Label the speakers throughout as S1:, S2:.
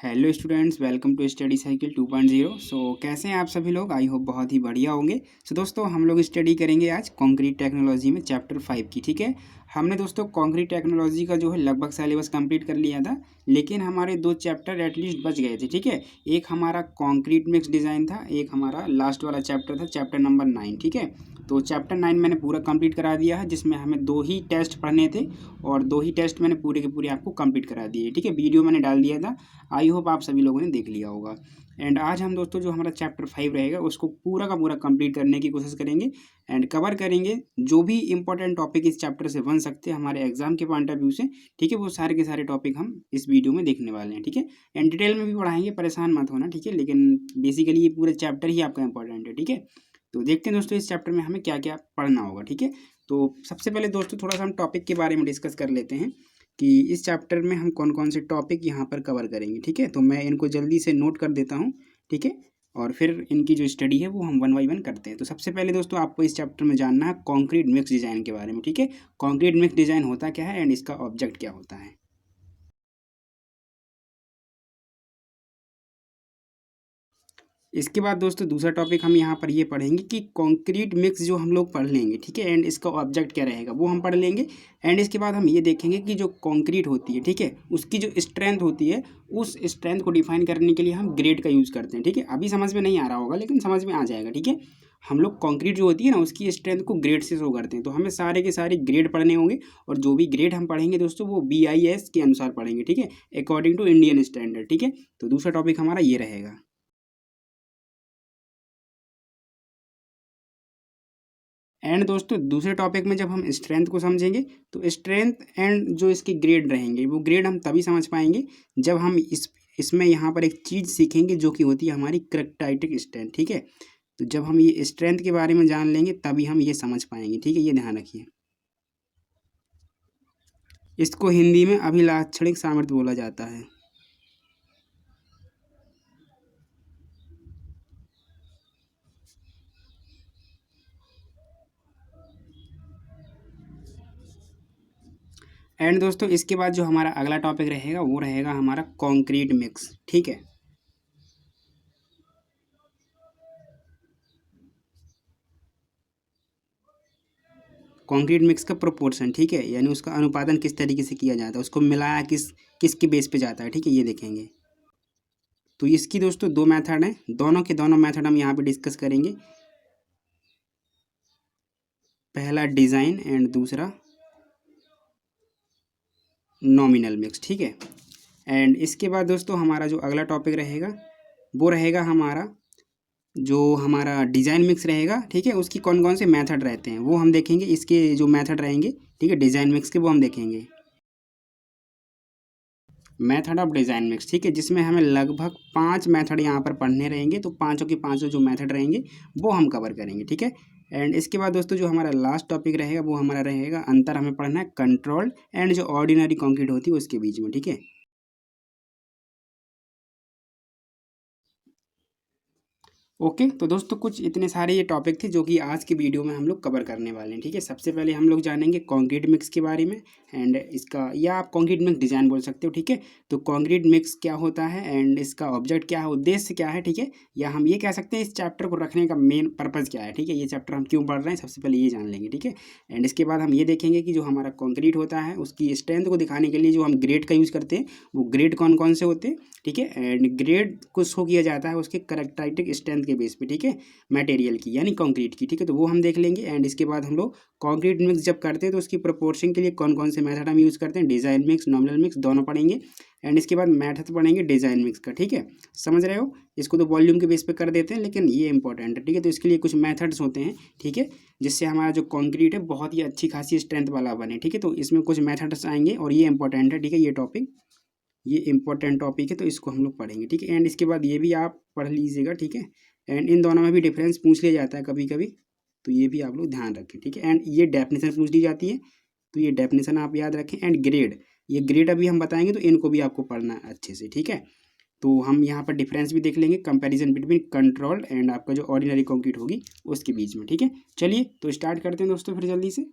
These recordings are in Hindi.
S1: Hello students, welcome to study cycle 2.0। कैसे हैं आप सभी लोग? आई होप बहुत ही बढ़िया होंगे। दोस्तों हम लोग स्टडी करेंगे आज कंक्रीट टेक्नोलॉजी में चैप्टर 5 की। ठीक है, हमने दोस्तों कंक्रीट टेक्नोलॉजी का जो है लगभग सिलेबस कंप्लीट कर लिया था, लेकिन हमारे दो चैप्टर एटलीस्ट बच गए थे। ठीक है, एक हमारा कंक्रीट मिक्स डिज़ाइन था, एक हमारा लास्ट वाला चैप्टर था, चैप्टर नंबर 9। ठीक है, तो चैप्टर 9 मैंने पूरा कंप्लीट करा दिया है, जिसमें हमें 2 ही टेस्ट पढ़ने थे और 2 ही टेस्ट मैंने पूरे के पूरे आपको कंप्लीट करा दिए। ठीक है, वीडियो मैंने डाल दिया था, आई होप आप सभी लोगों ने देख लिया होगा। एंड आज हम दोस्तों जो हमारा चैप्टर 5 रहेगा उसको पूरा का पूरा कंप्लीट करने की कोशिश करेंगे एंड कवर करेंगे जो भी इंपॉर्टेंट टॉपिक इस चैप्टर से बन सकते हैं हमारे एग्जाम के पॉइंट ऑफ व्यू से। ठीक है, वो सारे के सारे टॉपिक हम इस वीडियो में देखने वाले हैं। ठीक है, एंड डिटेल में भी पढ़ाएंगे, परेशान मत होना। ठीक है, लेकिन बेसिकली ये पूरे चैप्टर ही आपका इंपॉर्टेंट है। ठीक है, तो देखते हैं दोस्तों इस चैप्टर में हमें क्या क्या पढ़ना होगा। ठीक है, तो सबसे पहले दोस्तों थोड़ा सा हम टॉपिक के बारे में डिस्कस कर लेते हैं कि इस चैप्टर में हम कौन कौन से टॉपिक यहाँ पर कवर करेंगे। ठीक है, तो मैं इनको जल्दी से नोट कर देता हूँ। ठीक है, और फिर इनकी जो स्टडी है वो हम 1 बाय 1 करते हैं। तो सबसे पहले दोस्तों आपको इस चैप्टर में जानना है कंक्रीट मिक्स डिज़ाइन के बारे में। ठीक है, कंक्रीट मिक्स डिज़ाइन होता क्या है एंड इसका ऑब्जेक्ट क्या होता है। इसके बाद दोस्तों दूसरा टॉपिक हम यहाँ पर ये पढ़ेंगे कि कंक्रीट मिक्स जो हम लोग पढ़ लेंगे। ठीक है, एंड इसका ऑब्जेक्ट क्या रहेगा वो हम पढ़ लेंगे। एंड इसके बाद हम ये देखेंगे कि जो कंक्रीट होती है, ठीक है, उसकी जो स्ट्रेंथ होती है, उस स्ट्रेंथ को डिफाइन करने के लिए हम ग्रेड का यूज़ करते हैं। ठीक है, अभी समझ में नहीं आ रहा होगा लेकिन समझ में आ जाएगा। ठीक है, हम लोग कंक्रीट जो होती है ना उसकी स्ट्रेंथ को ग्रेड से शो करते हैं, तो हमें सारे के सारे ग्रेड पढ़ने होंगे और जो भी ग्रेड हम पढ़ेंगे दोस्तों वो BIS के अनुसार पढ़ेंगे। ठीक है, अकॉर्डिंग टू इंडियन स्टैंडर्ड। ठीक है, तो दूसरा टॉपिक हमारा ये रहेगा। एंड दोस्तों दूसरे टॉपिक में जब हम स्ट्रेंथ को समझेंगे तो स्ट्रेंथ एंड जो इसके ग्रेड रहेंगे वो ग्रेड हम तभी समझ पाएंगे जब हम इसमें यहाँ पर एक चीज़ सीखेंगे जो कि होती है हमारी करैक्टरिस्टिक स्ट्रेंथ। ठीक है, तो जब हम ये स्ट्रेंथ के बारे में जान लेंगे तभी हम ये समझ पाएंगे। ठीक है, ये ध्यान रखिए। इसको हिंदी में अभिलाक्षणिक सामर्थ्य बोला जाता है। एंड दोस्तों इसके बाद जो हमारा अगला टॉपिक रहेगा वो रहेगा हमारा कॉन्क्रीट मिक्स। ठीक है, कंक्रीट मिक्स का प्रोपोर्शन। ठीक है, यानी उसका अनुपादन किस तरीके से किया जाता है, उसको मिलाया किसके बेस पे जाता है। ठीक है, ये देखेंगे। तो इसकी दोस्तों दो मेथड हैं, दोनों के दोनों मेथड हम यहाँ पे डिस्कस करेंगे। पहला डिज़ाइन एंड दूसरा नॉमिनल मिक्स। ठीक है, एंड इसके बाद दोस्तों हमारा जो अगला टॉपिक रहेगा वो रहेगा हमारा डिज़ाइन मिक्स रहेगा। ठीक है, उसकी कौन कौन से मेथड रहते हैं वो हम देखेंगे, इसके जो मेथड रहेंगे। ठीक है, डिज़ाइन मिक्स के वो हम देखेंगे। Method of design mix. ठीक है, जिसमें हमें लगभग 5 मेथड यहाँ पर पढ़ने रहेंगे, तो पाँचों के पाँचों जो मेथड रहेंगे वो हम कवर करेंगे। ठीक है, एंड इसके बाद दोस्तों जो हमारा लास्ट टॉपिक रहेगा वो हमारा रहेगा अंतर हमें पढ़ना है कंट्रोल्ड एंड जो ऑर्डिनरी कंक्रीट होती है उसके बीच में। ठीक है, ओके। तो दोस्तों कुछ इतने सारे ये टॉपिक थे जो कि आज की वीडियो में हम लोग कवर करने वाले हैं। ठीक है, सबसे पहले हम लोग जानेंगे कंक्रीट मिक्स के बारे में एंड इसका, या आप कंक्रीट मिक्स डिज़ाइन बोल सकते हो। ठीक है, तो कंक्रीट मिक्स क्या होता है एंड इसका ऑब्जेक्ट क्या है, उद्देश्य क्या है। ठीक है, या हम ये कह सकते हैं इस चैप्टर को रखने का मेन पर्पज़ क्या है। ठीक है, ये चैप्टर हम क्यों पढ़ रहे हैं सबसे पहले ये जान लेंगे। ठीक है, एंड इसके बाद हम ये देखेंगे कि जो हमारा कंक्रीट होता है उसकी स्ट्रेंथ को दिखाने के लिए जो हम ग्रेड का यूज़ करते हैं वो ग्रेड कौन कौन से होते हैं। ठीक है, एंड ग्रेड को शो किया जाता है उसके करैक्टरिस्टिक स्ट्रेंथ के बेस पे। ठीक है, मटेरियल की यानी कंक्रीट की। ठीक है, तो वो हम देख लेंगे। एंड इसके बाद हम लोग कंक्रीट मिक्स जब करते हैं तो उसकी प्रोपोर्शन के लिए कौन कौन से मेथड हम यूज़ करते हैं, डिज़ाइन मिक्स नॉमिनल मिक्स दोनों पढ़ेंगे। एंड इसके बाद मेथड पढ़ेंगे डिज़ाइन मिक्स का। ठीक है, समझ रहे हो, इसको तो वॉल्यूम के बेस पे कर देते हैं लेकिन ये इंपॉर्टेंट है। ठीक है, तो इसके लिए कुछ मेथड्स होते हैं। ठीक है, जिससे हमारा जो कंक्रीट है बहुत ही अच्छी खासी स्ट्रेंथ वाला बने। ठीक है, तो इसमें कुछ मेथड्स आएंगे और ये इंपॉर्टेंट है। ठीक है, ये इंपॉर्टेंट टॉपिक है तो इसको हम लोग पढ़ेंगे। ठीक है, एंड इसके बाद ये भी आप पढ़ लीजिएगा। ठीक है, एंड इन दोनों में भी डिफरेंस पूछ लिया जाता है कभी कभी, तो ये भी आप लोग ध्यान रखें। ठीक है, एंड ये डेफिनेशन पूछ ली जाती है तो ये डेफिनेशन आप याद रखें। एंड ग्रेड, ये ग्रेड अभी हम बताएंगे तो इनको भी आपको पढ़ना है अच्छे से। ठीक है, तो हम यहाँ पर डिफरेंस भी देख लेंगे, कंपैरिजन बिटवीन कंट्रोल एंड आपका जो ऑर्डिनरी कंक्रीट होगी उसके बीच में। ठीक है, चलिए तो स्टार्ट करते हैं दोस्तों फिर जल्दी से।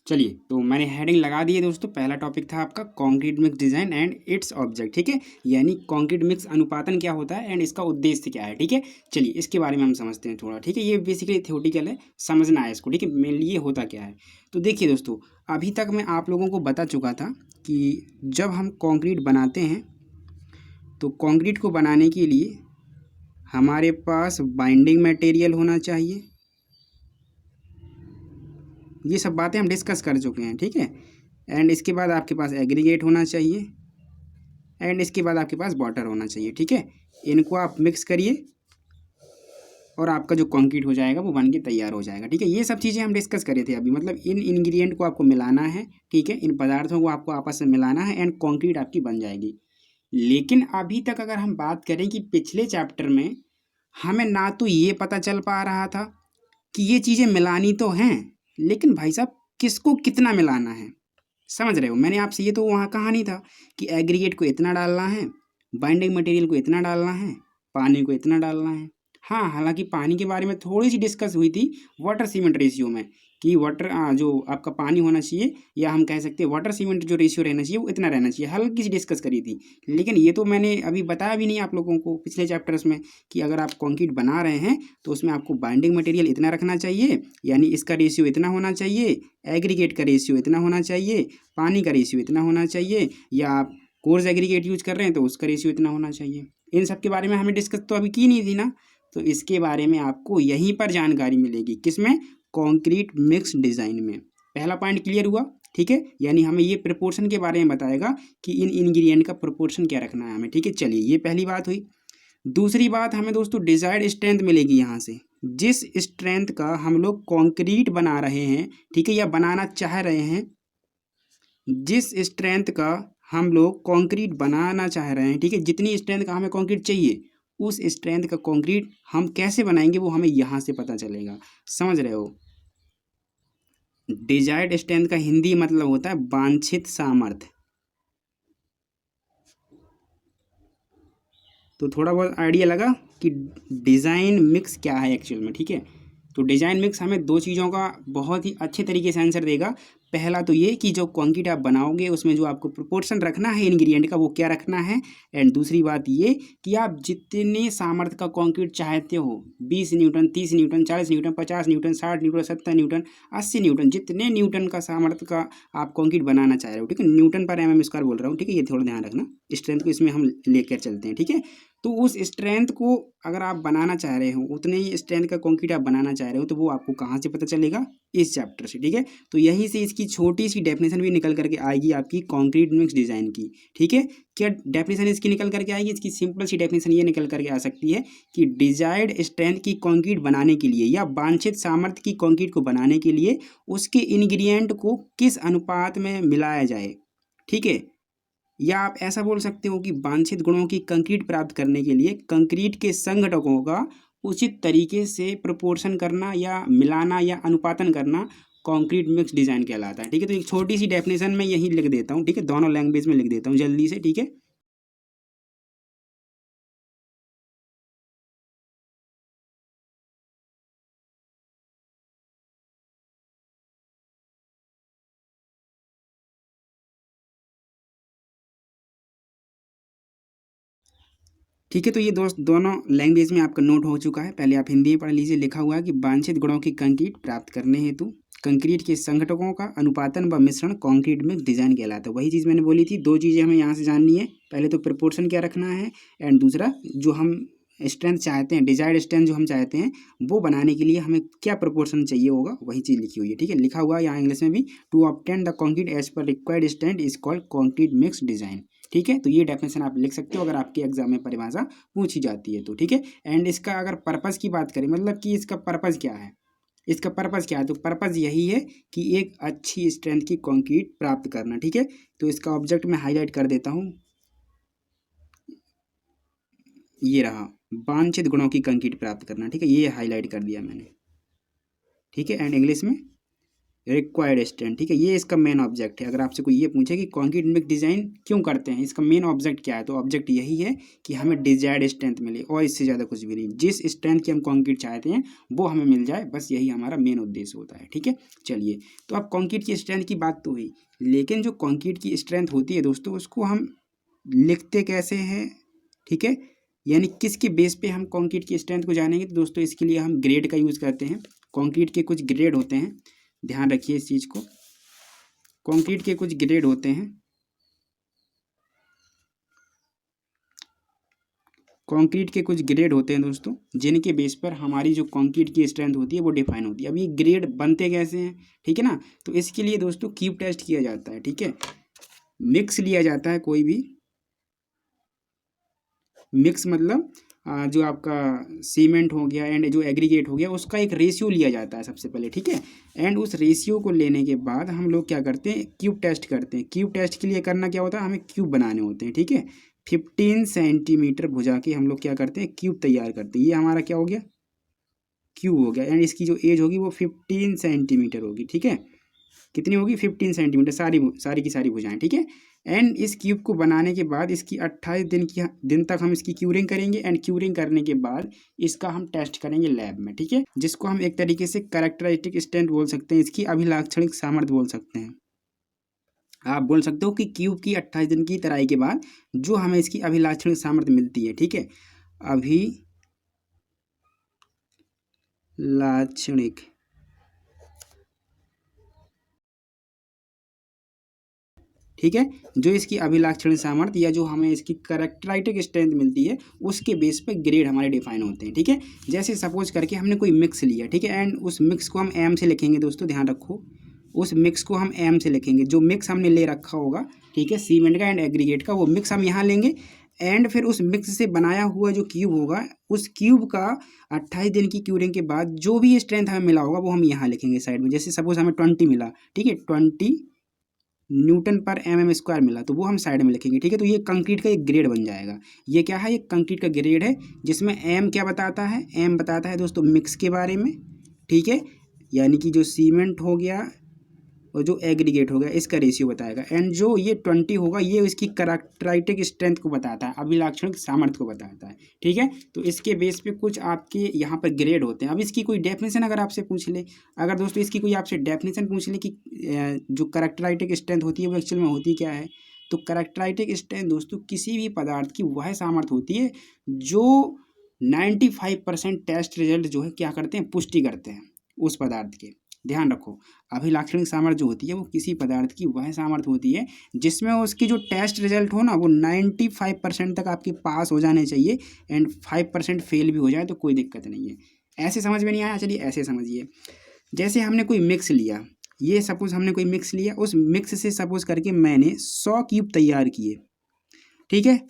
S1: चलिए, तो मैंने हेडिंग लगा दी है दोस्तों। पहला टॉपिक था आपका concrete mix design and its object, ठीक है। यानी कंक्रीट मिक्स अनुपातन क्या होता है एंड इसका उद्देश्य क्या है, ठीक है। चलिए इसके बारे में हम समझते हैं थोड़ा, ठीक है। ये बेसिकली थ्योरेटिकल है, समझना है इसको, ठीक है। मेनली ये होता क्या है, तो देखिए दोस्तों, अभी तक मैं आप लोगों को बता चुका था कि जब हम कंक्रीट बनाते हैं तो कंक्रीट को बनाने के लिए हमारे पास बाइंडिंग मटेरियल होना चाहिए। ये सब बातें हम डिस्कस कर चुके हैं, ठीक है। एंड इसके बाद आपके पास एग्रीगेट होना चाहिए एंड इसके बाद आपके पास वाटर होना चाहिए, ठीक है। इनको आप मिक्स करिए और आपका जो कंक्रीट हो जाएगा वो बन के तैयार हो जाएगा, ठीक है। ये सब चीज़ें हम डिस्कस करे थे अभी, मतलब इन इंग्रेडिएंट को आपको मिलाना है, ठीक है। इन पदार्थों को आपको आपस में मिलाना है एंड कंक्रीट आपकी बन जाएगी। लेकिन अभी तक अगर हम बात करें कि पिछले चैप्टर में हमें ना तो ये पता चल पा रहा था कि ये चीज़ें मिलानी तो हैं, लेकिन भाई साहब किसको कितना मिलाना है, समझ रहे हो। मैंने आपसे ये तो वहाँ कहा नहीं था कि एग्रीगेट को इतना डालना है, बाइंडिंग मटेरियल को इतना डालना है, पानी को इतना डालना है। हाँ, हालांकि पानी के बारे में थोड़ी सी डिस्कस हुई थी वाटर सीमेंट रेशियो में, कि वाटर जो आपका पानी होना चाहिए, या हम कह सकते हैं वाटर सीमेंट जो रेशियो रहना चाहिए वो इतना रहना चाहिए, हल्की सी डिस्कस करी थी। लेकिन ये तो मैंने अभी बताया भी नहीं आप लोगों को पिछले चैप्टर्स में कि अगर आप कंक्रीट बना रहे हैं तो उसमें आपको बाइंडिंग मटेरियल इतना रखना चाहिए, यानी इसका रेशियो इतना होना चाहिए, एग्रीगेट का रेशियो इतना होना चाहिए, पानी का रेशियो इतना होना चाहिए, या आप कोर्स एग्रीगेट यूज कर रहे हैं तो उसका रेशियो इतना होना चाहिए। इन सब के बारे में हमें डिस्कस तो अभी की नहीं थी ना, तो इसके बारे में आपको यहीं पर जानकारी मिलेगी, किसमें, कंक्रीट मिक्स डिज़ाइन में। पहला पॉइंट क्लियर हुआ, ठीक है। यानी हमें ये प्रोपोर्शन के बारे में बताएगा कि इन इंग्रेडिएंट का प्रोपोर्शन क्या रखना है हमें, ठीक है। चलिए ये पहली बात हुई। दूसरी बात, हमें दोस्तों डिजायर्ड स्ट्रेंथ मिलेगी यहाँ से, जिस स्ट्रेंथ का हम लोग कंक्रीट बना रहे हैं, ठीक है, या बनाना चाह रहे हैं, जिस स्ट्रेंथ का हम लोग कंक्रीट बनाना चाह रहे हैं, ठीक है, जितनी स्ट्रेंथ का हमें कंक्रीट चाहिए उस स्ट्रेंथ का कंक्रीट हम कैसे बनाएंगे वो हमें यहाँ से पता चलेगा, समझ रहे हो। डिजायर्ड स्ट्रेंथ का हिंदी मतलब होता है वांछित सामर्थ्य। तो थोड़ा बहुत आइडिया लगा कि डिज़ाइन मिक्स क्या है एक्चुअल में, ठीक है। तो डिजाइन मिक्स हमें दो चीज़ों का बहुत ही अच्छे तरीके से आंसर देगा। पहला तो ये कि जो कंक्रीट आप बनाओगे उसमें जो आपको प्रोपोर्शन रखना है इंग्रेडिएंट का वो क्या रखना है, एंड दूसरी बात ये कि आप जितने सामर्थ्य का कंक्रीट चाहते हो, 20 Newton, 30 Newton, 40 Newton, 50 Newton, 60 Newton, 70 Newton, 80 Newton, जितने न्यूटन का सामर्थ्य का आप कंक्रीट बनाना चाह रहे हो, ठीक है। न्यूटन पर mm स्क्वायर बोल रहा हूँ, ठीक है, ये थोड़ा ध्यान रखना, स्ट्रेंथ को इसमें हम लेकर चलते हैं, ठीक है। तो उस स्ट्रेंथ को अगर आप बनाना चाह रहे हो, उतने ही स्ट्रेंथ का कंक्रीट आप बनाना चाह रहे हो, तो वो आपको कहाँ से पता चलेगा, इस चैप्टर से, ठीक है। तो यहीं से इसकी छोटी सी डेफिनेशन भी निकल करके आएगी आपकी कंक्रीट मिक्स डिज़ाइन की, ठीक है। क्या डेफिनेशन इसकी निकल करके आएगी, इसकी सिंपल सी डेफिनेशन ये निकल करके आ सकती है कि डिजायर्ड स्ट्रेंथ की कंक्रीट बनाने के लिए या वांछित सामर्थ्य की कंक्रीट को बनाने के लिए उसके इंग्रेडिएंट को किस अनुपात में मिलाया जाए, ठीक है। या आप ऐसा बोल सकते हो कि वांछित गुणों की कंक्रीट प्राप्त करने के लिए कंक्रीट के संघटकों का उचित तरीके से प्रोपोर्शन करना या मिलाना या अनुपातन करना कंक्रीट मिक्स डिज़ाइन कहलाता है, ठीक है। तो एक छोटी सी डेफिनेशन में यही लिख देता हूँ, ठीक है, दोनों लैंग्वेज में लिख देता हूँ जल्दी से, ठीक है। ठीक है, तो ये दोस्त दोनों लैंग्वेज में आपका नोट हो चुका है। पहले आप हिंदी में पढ़ लीजिए, लिखा हुआ है कि वांछित गुणों की कंक्रीट प्राप्त करने हेतु कंक्रीट के संघटकों का अनुपातन व मिश्रण कंक्रीट में डिजाइन कहलाता है। वही चीज़ मैंने बोली थी, दो चीज़ें हमें यहाँ से जाननी है, पहले तो प्रोपोर्शन क्या रखना है, एंड दूसरा जो हम स्ट्रेंथ चाहते हैं, डिजायर्ड स्ट्रेंथ जो हम चाहते हैं वो बनाने के लिए हमें क्या प्रोपोर्शन चाहिए होगा, वही चीज़ लिखी हुई है, ठीक है। लिखा हुआ है यहाँ इंग्लिश में भी, to obtain the concrete as per required strength is called concrete mix design, ठीक है। तो ये डेफिनेशन आप लिख सकते हो अगर आपके एग्जाम में परिभाषा पूछी जाती है तो, ठीक है। एंड इसका अगर पर्पज़ की बात करें, मतलब कि इसका पर्पज़ क्या है, इसका पर्पज़ क्या है, तो पर्पज़ यही है कि एक अच्छी स्ट्रेंथ की कंक्रीट प्राप्त करना, ठीक है। तो इसका ऑब्जेक्ट मैं हाईलाइट कर देता हूँ, ये रहा, वांछित गुणों की कंक्रीट प्राप्त करना, ठीक है, ये हाईलाइट कर दिया मैंने, ठीक है। एंड इंग्लिश में रिक्वायर्ड स्ट्रेंथ, ठीक है, ये इसका मेन ऑब्जेक्ट है। अगर आपसे कोई ये पूछे कि कंक्रीट मिक्स डिजाइन क्यों करते हैं, इसका मेन ऑब्जेक्ट क्या है, तो ऑब्जेक्ट यही है कि हमें डिजायर्ड स्ट्रेंथ मिले और इससे ज़्यादा कुछ भी नहीं। जिस स्ट्रेंथ की हम कंक्रीट चाहते हैं वो हमें मिल जाए, बस यही हमारा मेन उद्देश्य होता है, ठीक है। चलिए, तो अब कंक्रीट की स्ट्रेंथ की बात तो हुई, लेकिन जो कंक्रीट की स्ट्रेंथ होती है दोस्तों, उसको हम लिखते कैसे हैं, ठीक है, यानी किसके बेस पे हम कंक्रीट की स्ट्रेंथ को जानेंगे, तो दोस्तों इसके लिए हम ग्रेड का यूज़ करते हैं। कंक्रीट के कुछ ग्रेड होते हैं, ध्यान रखिए इस चीज़ को। कंक्रीट के कुछ ग्रेड होते हैं, कंक्रीट के कुछ ग्रेड होते हैं दोस्तों, जिनके बेस पर हमारी जो कंक्रीट की स्ट्रेंथ होती है वो डिफाइन होती है। अब ये ग्रेड बनते कैसे हैं, ठीक है ना, तो इसके लिए दोस्तों क्यूब टेस्ट किया जाता है, ठीक है। मिक्स लिया जाता है कोई भी, मिक्स मतलब जो आपका सीमेंट हो गया एंड जो एग्रीगेट हो गया, उसका एक रेशियो लिया जाता है सबसे पहले, ठीक है। एंड उस रेशियो को लेने के बाद हम लोग क्या करते हैं, क्यूब टेस्ट करते हैं। क्यूब टेस्ट के लिए करना क्या होता है, हमें क्यूब बनाने होते हैं, ठीक है। 15 सेंटीमीटर भुजा के हम लोग क्या करते हैं, क्यूब तैयार करते हैं। ये हमारा क्या हो गया, क्यूब हो गया। एंड इसकी जो एज होगी वो 15 सेंटीमीटर होगी, ठीक है। कितनी होगी, 15 सेंटीमीटर, सारी सारी की सारी भुजाएं, ठीक है। एंड इस क्यूब को बनाने के बाद इसकी 28 दिन तक हम इसकी क्यूरिंग करेंगे। एंड क्यूरिंग करने के बाद इसका हम टेस्ट करेंगे लैब में, ठीक है, जिसको हम एक तरीके से कैरेक्टरिस्टिक स्ट्रेंथ बोल सकते हैं, इसकी अभिलाक्षणिक सामर्थ्य बोल सकते हैं। आप बोल सकते हो कि क्यूब की 28 दिन की तराई के बाद जो हमें इसकी अभिलाक्षणिक सामर्थ्य मिलती है, ठीक है, अभिलाक्षणिक, ठीक है, जो इसकी अभिलाक्षणिक सामर्थ्य या जो हमें इसकी कैरेक्टराइटिक स्ट्रेंथ मिलती है, उसके बेस पे ग्रेड हमारे डिफाइन होते हैं, ठीक है। जैसे सपोज करके हमने कोई मिक्स लिया, ठीक है, एंड उस मिक्स को हम एम से लिखेंगे दोस्तों, ध्यान रखो, उस मिक्स को हम एम से लिखेंगे। जो मिक्स हमने ले रखा होगा, ठीक है, सीमेंट का एंड एग्रीगेट का, वो मिक्स हम यहाँ लेंगे। एंड फिर उस मिक्स से बनाया हुआ जो क्यूब होगा, उस क्यूब का 28 दिन की क्यूरिंग के बाद जो भी स्ट्रेंथ हमें मिला होगा वो हम यहाँ लिखेंगे साइड में। जैसे सपोज हमें 20 मिला, ठीक है, 20 Nm/mm² मिला, तो वो हम साइड में लिखेंगे, ठीक है। तो ये कंक्रीट का एक ग्रेड बन जाएगा। ये क्या है, ये कंक्रीट का ग्रेड है, जिसमें एम क्या बताता है, एम बताता है दोस्तों मिक्स के बारे में, ठीक है, यानी कि जो सीमेंट हो गया और जो एग्रीगेट हो गया, इसका रेशियो बताएगा। एंड जो ये 20 होगा, ये इसकी कैरेक्टराइटिक स्ट्रेंथ को बताता है, अभिलाक्षणिक सामर्थ्य को बताता है, ठीक है। तो इसके बेस पे कुछ आपके यहाँ पर ग्रेड होते हैं। अब इसकी कोई डेफिनेशन अगर आपसे पूछ ले, अगर दोस्तों इसकी कोई आपसे डेफिनेशन पूछ ले कि जो कैरेक्टराइटिक स्ट्रेंथ होती है वो एक्चुअल में होती क्या है, तो कैरेक्टराइटिक स्ट्रेंथ दोस्तों किसी भी पदार्थ की वह सामर्थ्य होती है जो 95% टेस्ट रिजल्ट जो है क्या करते हैं, पुष्टि करते हैं उस पदार्थ के। ध्यान रखो, अभिलाक्षणिक सामर्थ्य जो होती है वो किसी पदार्थ की वह सामर्थ्य होती है जिसमें उसकी जो टेस्ट रिजल्ट हो ना, वो 95% तक आपके पास हो जाने चाहिए। एंड 5% फेल भी हो जाए तो कोई दिक्कत नहीं है। ऐसे समझ में नहीं आया, चलिए ऐसे समझिए। जैसे हमने कोई मिक्स लिया, ये सपोज हमने कोई मिक्स लिया, उस मिक्स से सपोज करके मैंने 100 क्यूब तैयार किए, ठीक है,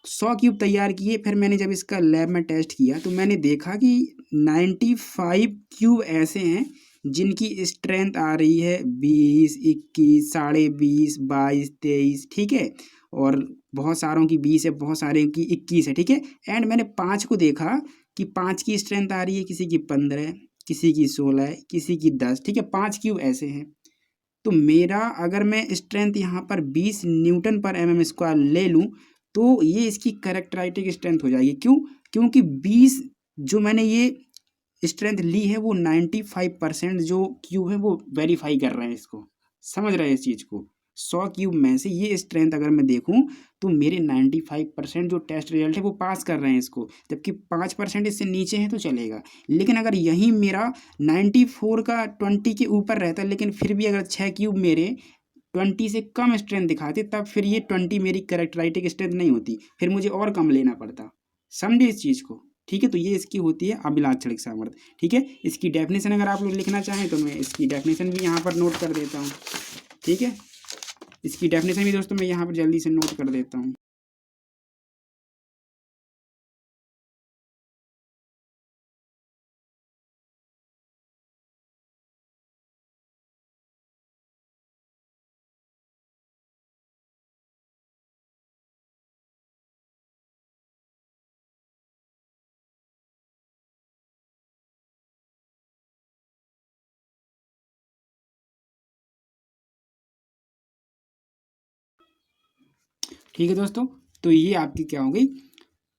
S1: 100 क्यूब तैयार किए। फिर मैंने जब इसका लैब में टेस्ट किया तो मैंने देखा कि 95 क्यूब ऐसे हैं जिनकी स्ट्रेंथ आ रही है 20, 21, 20.5, 22, 23, ठीक है, और बहुत सारों की 20 है, बहुत सारे की 21 है, ठीक है। एंड मैंने 5 को देखा कि 5 की स्ट्रेंथ आ रही है, किसी की 15, किसी की 16, किसी की 10, ठीक है, 5 क्यूब ऐसे हैं। तो मेरा अगर मैं स्ट्रेंथ यहाँ पर 20 N/mm² ले लूँ, तो ये इसकी कैरेक्टराइटिक स्ट्रेंथ हो जाएगी। क्यों, क्योंकि 20 जो मैंने ये स्ट्रेंथ ली है वो 95% जो क्यूब है वो वेरीफाई कर रहे हैं इसको, समझ रहे हैं इस चीज़ को। 100 क्यूब में से ये स्ट्रेंथ अगर मैं देखूं तो मेरे 95% जो टेस्ट रिजल्ट है वो पास कर रहे हैं इसको, जबकि 5% इससे नीचे है तो चलेगा। लेकिन अगर यहीं मेरा 94 का 20 के ऊपर रहता, लेकिन फिर भी अगर 6 क्यूब मेरे 20 से कम स्ट्रेंथ दिखाते, तब फिर ये 20 मेरी कैरेक्टराइटिक स्ट्रेंथ नहीं होती, फिर मुझे और कम लेना पड़ता। समझे इस चीज़ को, ठीक है। तो ये इसकी होती है अभिलाक्षणिक सामर्थ्य, ठीक है। इसकी डेफिनेशन अगर आप लोग लिखना चाहें तो मैं इसकी डेफिनेशन भी यहाँ पर नोट कर देता हूँ, ठीक है। इसकी डेफिनेशन भी दोस्तों मैं यहाँ पर जल्दी से नोट कर देता हूँ। ठीक है दोस्तों, तो ये आपकी क्या हो गई,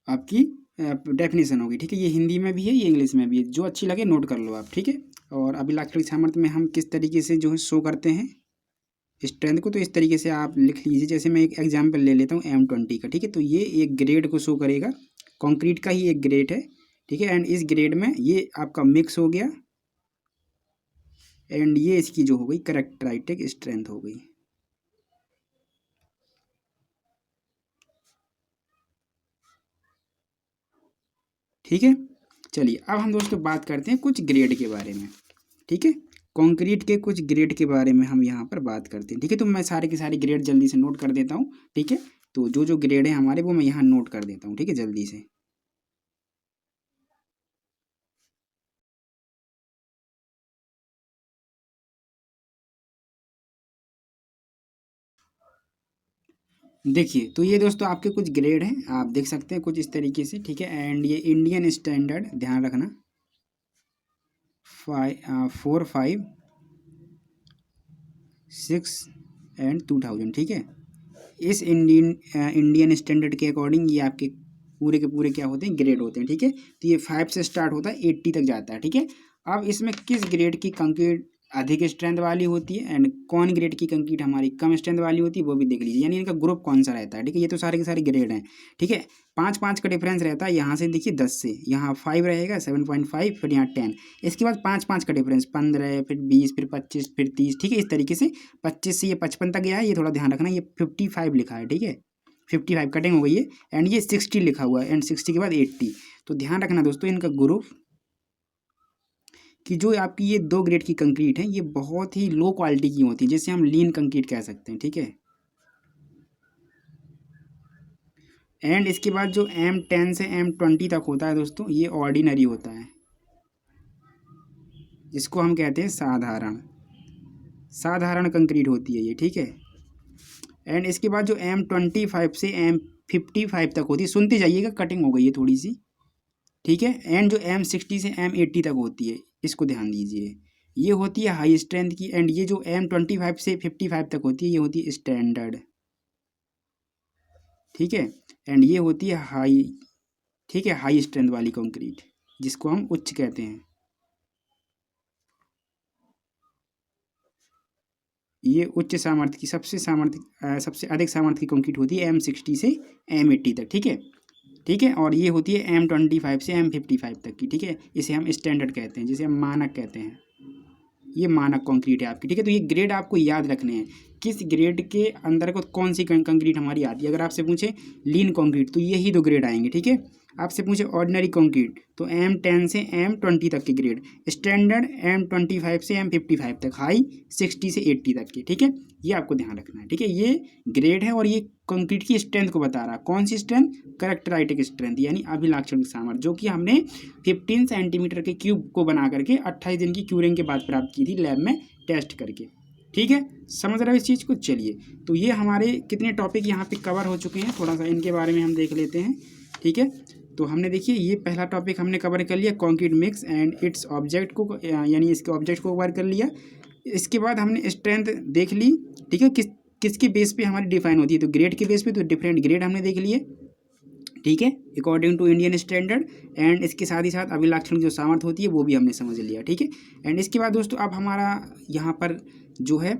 S1: आपकी डेफिनेशन होगी। ठीक है, ये हिंदी में भी है, ये इंग्लिश में भी है, जो अच्छी लगे नोट कर लो आप। ठीक है, और अभिलाक्षणिक सामर्थ्य में हम किस तरीके से जो है शो करते हैं स्ट्रेंथ को, तो इस तरीके से आप लिख लीजिए। जैसे मैं एक एग्जांपल ले लेता हूँ M20 का। ठीक है, तो ये एक ग्रेड को शो करेगा, कंक्रीट का ही एक ग्रेड है। ठीक है, एंड इस ग्रेड में ये आपका मिक्स हो गया, एंड ये इसकी जो हो गई कैरेक्टरिस्टिक स्ट्रेंथ हो गई। ठीक है, चलिए अब हम दोस्तों बात करते हैं कुछ ग्रेड के बारे में। ठीक है, कंक्रीट के कुछ ग्रेड के बारे में हम यहाँ पर बात करते हैं। ठीक है, तो मैं सारे के सारे ग्रेड जल्दी से नोट कर देता हूँ। ठीक है, तो जो जो ग्रेड है हमारे वो मैं यहाँ नोट कर देता हूँ। ठीक है, जल्दी से। देखिए, तो ये दोस्तों आपके कुछ ग्रेड हैं, आप देख सकते हैं कुछ इस तरीके से। ठीक है, एंड ये इंडियन स्टैंडर्ड, ध्यान रखना, 4, 5, 6 एंड 2000। ठीक है, इस इंडियन स्टैंडर्ड के अकॉर्डिंग ये आपके पूरे के पूरे क्या होते हैं, ग्रेड होते हैं। ठीक है, तो ये 5 से स्टार्ट होता है, 80 तक जाता है। ठीक है, अब इसमें किस ग्रेड की कंक्रीट अधिक स्ट्रेंथ वाली होती है एंड कौन ग्रेड की कंक्रीट हमारी कम स्ट्रेंथ वाली होती है वो भी देख लीजिए, यानी इनका ग्रुप कौन सा रहता है। ठीक है, ये तो सारे के सारे ग्रेड हैं। ठीक है, 5 5 का डिफरेंस रहता है, यहाँ से देखिए 10 से, यहाँ 5 रहेगा, 7.5, फिर यहाँ 10, इसके बाद 5 5 का डिफरेंस, 15, फिर 20, फिर 25, फिर 30। ठीक है, इस तरीके से 25 से ये 55 तक गया है, ये थोड़ा ध्यान रखना, ये 55 लिखा है। ठीक है, 55 कटिंग हो गई है, एंड ये 60 लिखा हुआ है, एंड 60 के बाद 80। तो ध्यान रखना दोस्तों, इनका ग्रुप कि जो आपकी ये 2 ग्रेड की कंक्रीट है ये बहुत ही लो क्वालिटी की होती है, जिसे हम लीन कंक्रीट कह सकते हैं। ठीक है, एंड इसके बाद जो M10 से M20 तक होता है दोस्तों, ये ऑर्डिनरी होता है, जिसको हम कहते हैं साधारण, साधारण कंक्रीट होती है ये। ठीक है, एंड इसके बाद जो M25 से M55 तक होती है, सुनते जाइएगा, कटिंग हो गई है थोड़ी सी। ठीक है, एंड जो M60 से M80 तक होती है, इसको ध्यान दीजिए, ये होती है हाई स्ट्रेंथ की, एंड ये जो M25 से 55 तक होती है ये होती है स्टैंडर्ड। ठीक है, एंड ये होती है हाई, ठीक है, हाई स्ट्रेंथ वाली कंक्रीट, जिसको हम उच्च कहते हैं। ये उच्च सामर्थ्य की, सबसे अधिक सामर्थ्य की कंक्रीट होती है M60 से M80 तक। ठीक है, ठीक है, और ये होती है M25 से M55 तक की। ठीक है, इसे हम स्टैंडर्ड कहते हैं, जिसे हम मानक कहते हैं। ये मानक कंक्रीट है आपकी। ठीक है, तो ये ग्रेड आपको याद रखने हैं, किस ग्रेड के अंतर्गत कौन सी कंक्रीट हमारी आती है। अगर आपसे पूछे लीन कंक्रीट तो यही 2 ग्रेड आएंगे। ठीक है, आपसे पूछे ऑर्डिनरी कंक्रीट तो M10 से M20 तक के ग्रेड, स्टैंडर्ड M25 से M55 तक, हाई 60 से 80 तक के। ठीक है, ये आपको ध्यान रखना है। ठीक है, ये ग्रेड है और ये कंक्रीट की स्ट्रेंथ को बता रहा है। कौन सी स्ट्रेंथ, कैरेक्टरिस्टिक स्ट्रेंथ, यानी अभिलाक्षणिक सामर्थ्य, जो कि हमने 15 सेंटीमीटर के क्यूब को बना करके 28 दिन की क्यूरिंग के बाद प्राप्त की थी लैब में टेस्ट करके। ठीक है, समझ रहे हो इस चीज़ को। चलिए, तो ये हमारे कितने टॉपिक यहाँ पे कवर हो चुके हैं, थोड़ा सा इनके बारे में हम देख लेते हैं। ठीक है, तो हमने देखिए ये पहला टॉपिक हमने कवर कर लिया, concrete mix and its object को, यानी इसके ऑब्जेक्ट को कवर कर लिया। इसके बाद हमने स्ट्रेंथ देख ली। ठीक है, किसके बेस पे हमारी डिफाइन होती है, तो ग्रेड के बेस पे, तो डिफरेंट ग्रेड हमने देख लिए। ठीक है, according to Indian standard, and इसके साथ ही साथ अभिलाक्षणिक जो सामर्थ्य होती है वो भी हमने समझ लिया। ठीक है, एंड इसके बाद दोस्तों अब हमारा यहाँ पर जो है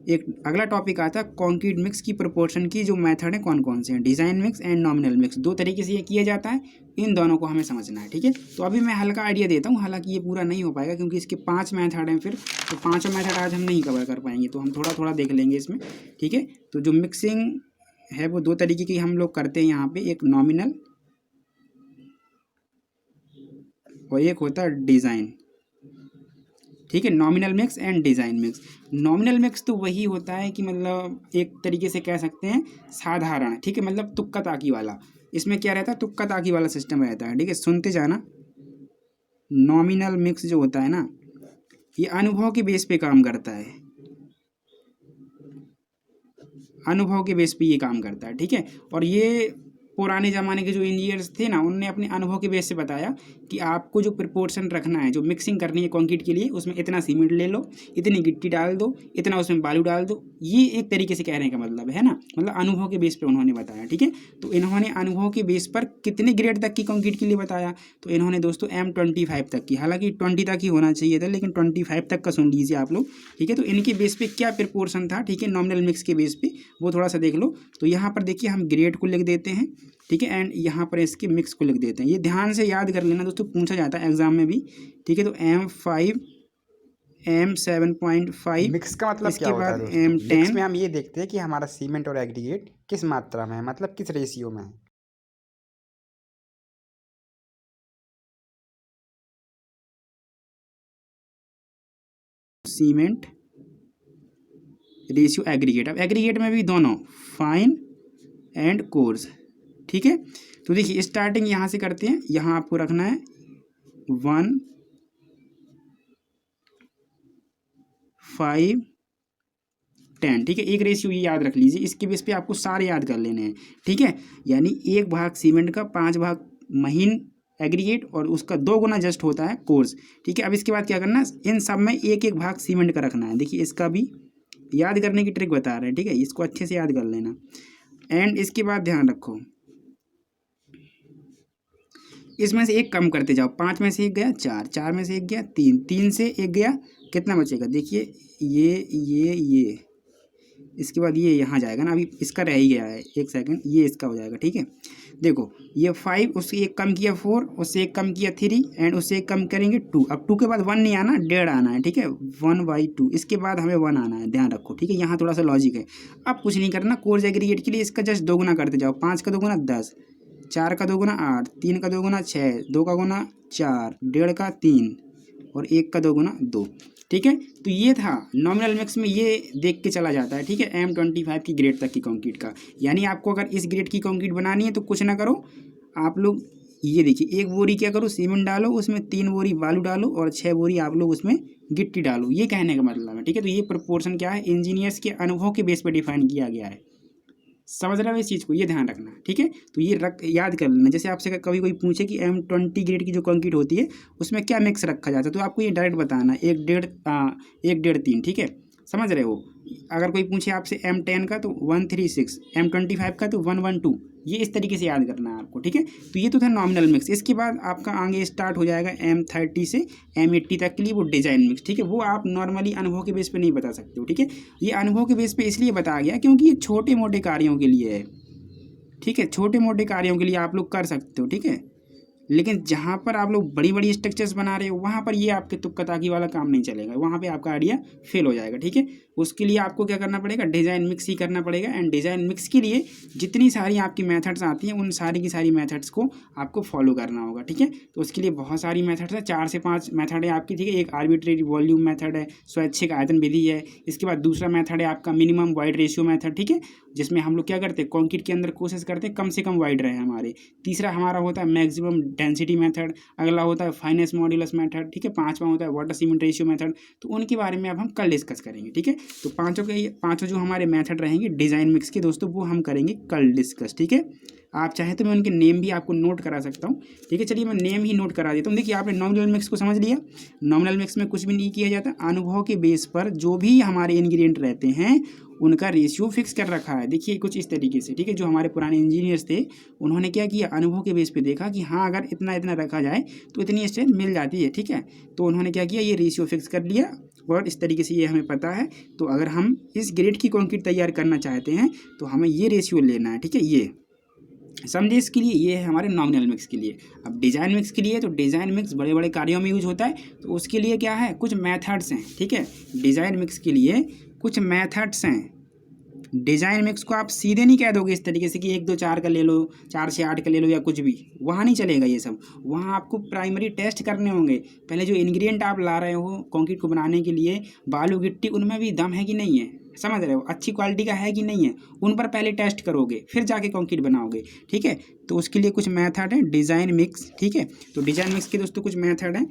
S1: एक अगला टॉपिक आता है कंक्रीट मिक्स की प्रोपोर्शन की जो मेथड है कौन कौन से हैं, design mix and nominal mix, 2 तरीके से ये किया जाता है, इन दोनों को हमें समझना है। ठीक है, तो अभी मैं हल्का आइडिया देता हूँ, हालांकि ये पूरा नहीं हो पाएगा क्योंकि इसके 5 मेथड हैं फिर, तो 5 मेथड आज हम नहीं कवर कर पाएंगे, तो हम थोड़ा थोड़ा देख लेंगे इसमें। ठीक है, तो जो मिक्सिंग है वो 2 तरीके की हम लोग करते हैं यहाँ पे, एक नॉमिनल और एक होता है डिज़ाइन। ठीक है, nominal mix and design mix. Nominal mix तो वही होता है कि मतलब एक तरीके से कह सकते हैं साधारण। ठीक है, मतलब तुक्का ताकी वाला, इसमें क्या रहता है, तुक्का ताकी वाला सिस्टम रहता है। ठीक है, सुनते जाना, नॉमिनल मिक्स जो होता है ना, ये अनुभव के बेस पे काम करता है, अनुभव के बेस पे ये काम करता है। ठीक है, और ये पुराने ज़माने के जो इंजीनियर्स थे ना, उनने अपने अनुभव के बेस से बताया कि आपको जो प्रिपोर्शन रखना है, जो मिक्सिंग करनी है कंक्रीट के लिए, उसमें इतना सीमेंट ले लो, इतनी गिट्टी डाल दो, इतना उसमें बालू डाल दो। ये एक तरीके से कहने का मतलब है ना, मतलब अनुभव के बेस पे उन्होंने बताया, ठीक है। तो इन्होंने अनुभव के बेस पर कितने ग्रेड तक की कंक्रीट के लिए बताया, तो इन्होंने दोस्तों M25 तक की, हालांकि 20 तक ही होना चाहिए था, लेकिन 25 तक का सुन लीजिए आप लोग, ठीक है। तो इनके बेस पे क्या प्रिपोर्शन था, ठीक है, नॉमिनल मिक्स के बेस पे, वो थोड़ा सा देख लो। तो यहाँ पर देखिए हम ग्रेड को लिख देते हैं, ठीक है, एंड यहाँ पर इसके मिक्स को लिख देते हैं। ये ध्यान से याद कर लेना दोस्तों, पूछा जाता है एग्जाम में भी, ठीक है। तो M5 M7.5
S2: मिक्स का मतलब क्या होता है दोस्तों?
S1: M10।
S2: मिक्स में हम ये देखते हैं कि हमारा सीमेंट और एग्रीगेट किस मात्रा में है, मतलब किस रेशियो में है।
S1: सीमेंट रेशियो एग्रीगेट, अब एग्रीगेट में भी दोनों फाइन एंड कोर्स, ठीक है। तो देखिए स्टार्टिंग यहाँ से करते हैं, यहाँ आपको रखना है 1:5:10, ठीक है। एक रेशियो ये याद रख लीजिए, इसके बेस पे आपको सारे याद कर लेने हैं, ठीक है। यानी 1 भाग सीमेंट का 5 भाग महीन एग्रीगेट और उसका 2 गुना जस्ट होता है कोर्स, ठीक है। अब इसके बाद क्या करना है, इन सब में 1-1 भाग सीमेंट का रखना है। देखिए इसका भी याद करने की ट्रिक बता रहे हैं, ठीक है, इसको अच्छे से याद कर लेना। एंड इसके बाद ध्यान रखो, इसमें से एक कम करते जाओ, 5 में से 1 गया 4, 4 में से 1 गया 3, 3 से 1 गया, कितना बचेगा, देखिए ये इसके बाद ये यहाँ जाएगा ना, अभी इसका रह ही गया है, 1 सेकंड, ये इसका हो जाएगा, ठीक है। देखो ये 5, उससे 1 कम किया 4, उससे 1 कम किया 3, एंड उससे 1 कम करेंगे 2। अब 2 के बाद 1 नहीं आना, 1.5 आना है, ठीक है, 1/2, इसके बाद हमें 1 आना है, ध्यान रखो, ठीक है। यहाँ थोड़ा सा लॉजिक है। अब कुछ नहीं करना, कोर्स एग्रीगेट के लिए इसका जस्ट 2 गुना करते जाओ, 5 का 2 गुना 10, 4 का 2 गुना 8, 3 का 2 गुना 6, 2 का गुना 4, 1.5 का 3 और 1 का 2 गुना 2, ठीक है। तो ये था नॉमिनल मिक्स में, ये देख के चला जाता है, ठीक है, M25 की ग्रेड तक की कंक्रीट का। यानी आपको अगर इस ग्रेड की कंक्रीट बनानी है तो कुछ ना करो आप लोग, ये देखिए 1 बोरी क्या करो, सीमेंट डालो, उसमें 3 बोरी बालू डालो और 6 बोरी आप लोग उसमें गिट्टी डालो, ये कहने का मतलब है, ठीक है। तो ये प्रोपोर्शन क्या है, इंजीनियर्स के अनुभव के बेस पर डिफाइन किया गया है, समझ रहे हो इस चीज़ को, ये ध्यान रखना, ठीक है। तो ये याद कर लेना। जैसे आपसे कभी कोई पूछे कि M20 ग्रेड की जो कंक्रीट होती है उसमें क्या मिक्स रखा जाता है, तो आपको ये डायरेक्ट बताना, 1:1:3, ठीक है, समझ रहे हो। अगर कोई पूछे आपसे M10 का तो 136, M25 का तो 112, ये इस तरीके से याद करना है आपको, ठीक है। तो ये तो था नॉमिनल मिक्स। इसके बाद आपका आगे स्टार्ट हो जाएगा M30 से M80 तक के लिए वो डिजाइन मिक्स, ठीक है। वो आप नॉर्मली अनुभव के बेस पे नहीं बता सकते हो, ठीक है। ये अनुभव के बेस पे इसलिए बताया गया क्योंकि ये छोटे मोटे कार्यों के लिए है, ठीक है, छोटे मोटे कार्यों के लिए आप लोग कर सकते हो, ठीक है। लेकिन जहाँ पर आप लोग बड़ी बड़ी स्ट्रक्चर्स बना रहे हो वहाँ पर ये आपके तुक्का ताकी वाला काम नहीं चलेगा, वहाँ पे आपका आइडिया फेल हो जाएगा, ठीक है। उसके लिए आपको क्या करना पड़ेगा, डिज़ाइन मिक्स ही करना पड़ेगा। एंड डिज़ाइन मिक्स के लिए जितनी सारी आपकी मेथड्स आती हैं उन सारी की सारी मेथड्स को आपको फॉलो करना होगा, ठीक है। तो उसके लिए बहुत सारी मेथड्स हैं, 4 से 5 मेथड है आपकी, ठीक है। एक आर्बिट्रेरी वॉल्यूम मेथड है, स्वैच्छिक आयतन विधि है। इसके बाद दूसरा मेथड है आपका मिनिमम वाइड रेशियो मेथड, ठीक है, जिसमें हम लोग क्या करते हैं, कंक्रीट के अंदर कोशिश करते हैं कम से कम वाइड रहे हमारे। तीसरा हमारा होता है मैक्सिमम डेंसिटी मेथड, अगला होता है फाइनेस्ट मॉड्यूलस मेथड, ठीक है, 5वां होता है वाटर सीमेंट रेशियो मेथड। तो उनके बारे में अब हम कल डिस्कस करेंगे, ठीक है। तो पांचों जो हमारे मेथड रहेंगे डिज़ाइन मिक्स के दोस्तों, वो हम करेंगे कल डिस्कस, ठीक है। आप चाहे तो मैं उनके नेम भी आपको नोट करा सकता हूँ, ठीक है। चलिए मैं नेम ही नोट करा देता हूँ। देखिए आपने नॉमिनल मिक्स को समझ लिया। नॉमिनल मिक्स में कुछ भी नहीं किया जाता, अनुभव के बेस पर जो भी हमारे इंग्रेडिएंट रहते हैं उनका रेशियो फिक्स कर रखा है। देखिए कुछ इस तरीके से, ठीक है। जो हमारे पुराने इंजीनियर्स थे उन्होंने क्या किया, अनुभव के बेस पे देखा कि हाँ अगर इतना इतना रखा जाए तो इतनी स्ट्रेंथ मिल जाती है, ठीक है। तो उन्होंने क्या किया, ये रेशियो फिक्स कर लिया और इस तरीके से ये हमें पता है। तो अगर हम इस ग्रेड की कंक्रीट तैयार करना चाहते हैं तो हमें ये रेशियो लेना है, ठीक है। ये समझिए, इसके लिए ये है हमारे नॉमिनल मिक्स के लिए। अब डिज़ाइन मिक्स के लिए, तो डिज़ाइन मिक्स बड़े बड़े कार्यों में यूज होता है, तो उसके लिए क्या है, कुछ मेथड्स हैं, ठीक है। डिज़ाइन मिक्स के लिए कुछ मेथड्स हैं। डिज़ाइन मिक्स को आप सीधे नहीं कह दोगे इस तरीके से कि 1 2 4 का ले लो, 4 से 8 का ले लो या कुछ भी, वहाँ नहीं चलेगा ये सब। वहाँ आपको प्राइमरी टेस्ट करने होंगे। पहले जो इंग्रेडिएंट आप ला रहे हो कंक्रीट को बनाने के लिए, बालू गिट्टी, उनमें भी दम है कि नहीं है, समझ रहे हो, अच्छी क्वालिटी का है कि नहीं है, उन पर पहले टेस्ट करोगे फिर जाके कंक्रीट बनाओगे, ठीक है। तो उसके लिए कुछ मेथड है डिज़ाइन मिक्स, ठीक है। तो डिज़ाइन मिक्स के दोस्तों कुछ मेथड हैं।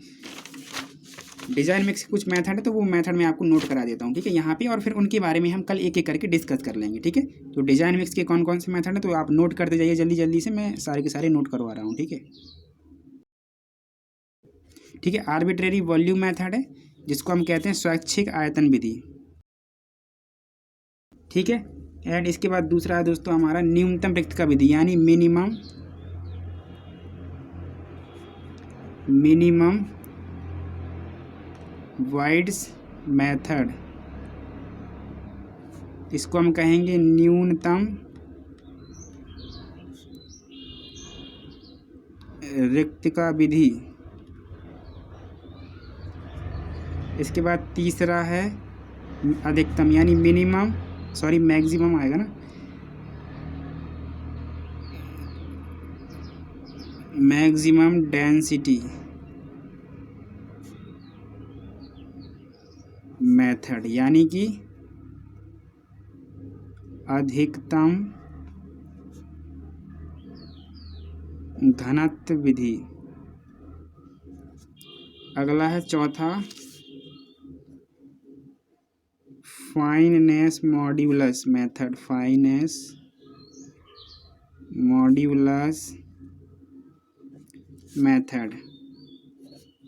S1: डिजाइन मिक्स के कुछ मेथड है, तो वो मेथड मैं आपको नोट करा देता हूँ, ठीक है, यहाँ पे, और फिर उनके बारे में हम कल एक एक करके डिस्कस कर लेंगे, ठीक है। तो डिजाइन मिक्स के कौन कौन से मेथड है तो आप नोट करते जाइए जल्दी जल्दी से, मैं सारे के सारे नोट करवा रहा हूँ, ठीक है। ठीक है, आर्बिट्रेरी वॉल्यूम मेथड है, जिसको हम कहते हैं स्वैच्छिक आयतन विधि, ठीक है। एंड इसके बाद दूसरा है दोस्तों हमारा न्यूनतम रिक्तता विधि, यानी मिनिमम वाइड्स मेथड, इसको हम कहेंगे न्यूनतम रिक्तता विधि। इसके बाद तीसरा है अधिकतम, यानी मैक्सिमम आएगा ना, मैक्सिमम डेंसिटी मेथड, यानी कि अधिकतम घनत्व विधि। अगला है चौथा fineness modulus method, fineness modulus method.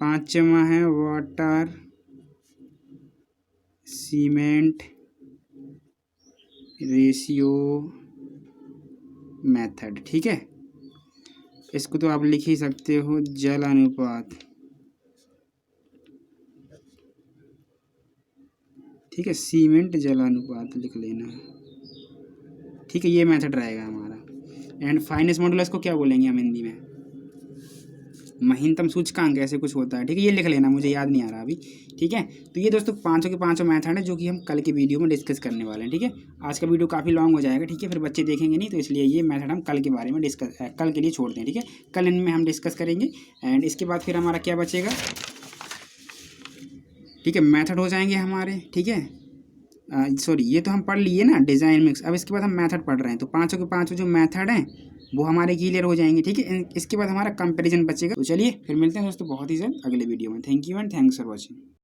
S1: पांचवा है वाटर सीमेंट रेशियो मेथड, ठीक है। इसको तो आप लिख ही सकते हो, जल अनुपात, ठीक है, सीमेंट जल अनुपात लिख लेना, ठीक है। ये मेथड रहेगा हमारा। एंड फाइनेंस मॉड्यूलस को क्या बोलेंगे हम हिंदी में, महीनतम सूचकांक ऐसे कुछ होता है, ठीक है। ये लिख लेना, मुझे याद नहीं आ रहा अभी, ठीक है। तो ये दोस्तों पांचों के पांचों मेथड है जो कि हम कल के वीडियो में डिस्कस करने वाले हैं, ठीक है। आज का वीडियो काफ़ी लॉन्ग हो जाएगा, ठीक है, फिर बच्चे देखेंगे नहीं, तो इसलिए ये मेथड हम कल के बारे में कल के लिए छोड़ते हैं, ठीक है। कल इनमें हम डिस्कस करेंगे। एंड इसके बाद फिर हमारा क्या बचेगा, ठीक है, मेथड हो जाएंगे हमारे, ठीक है। सॉरी, ये तो हम पढ़ लिए ना डिज़ाइन मिक्स, अब इसके बाद हम मेथड पढ़ रहे हैं, तो पांचों के पांचों जो मेथड हैं वो हमारे क्लियर हो जाएंगे, ठीक है। इसके बाद हमारा कंपैरिजन बचेगा। तो चलिए फिर मिलते हैं दोस्तों बहुत ही जल्द अगले वीडियो में। Thank you and thanks for watching.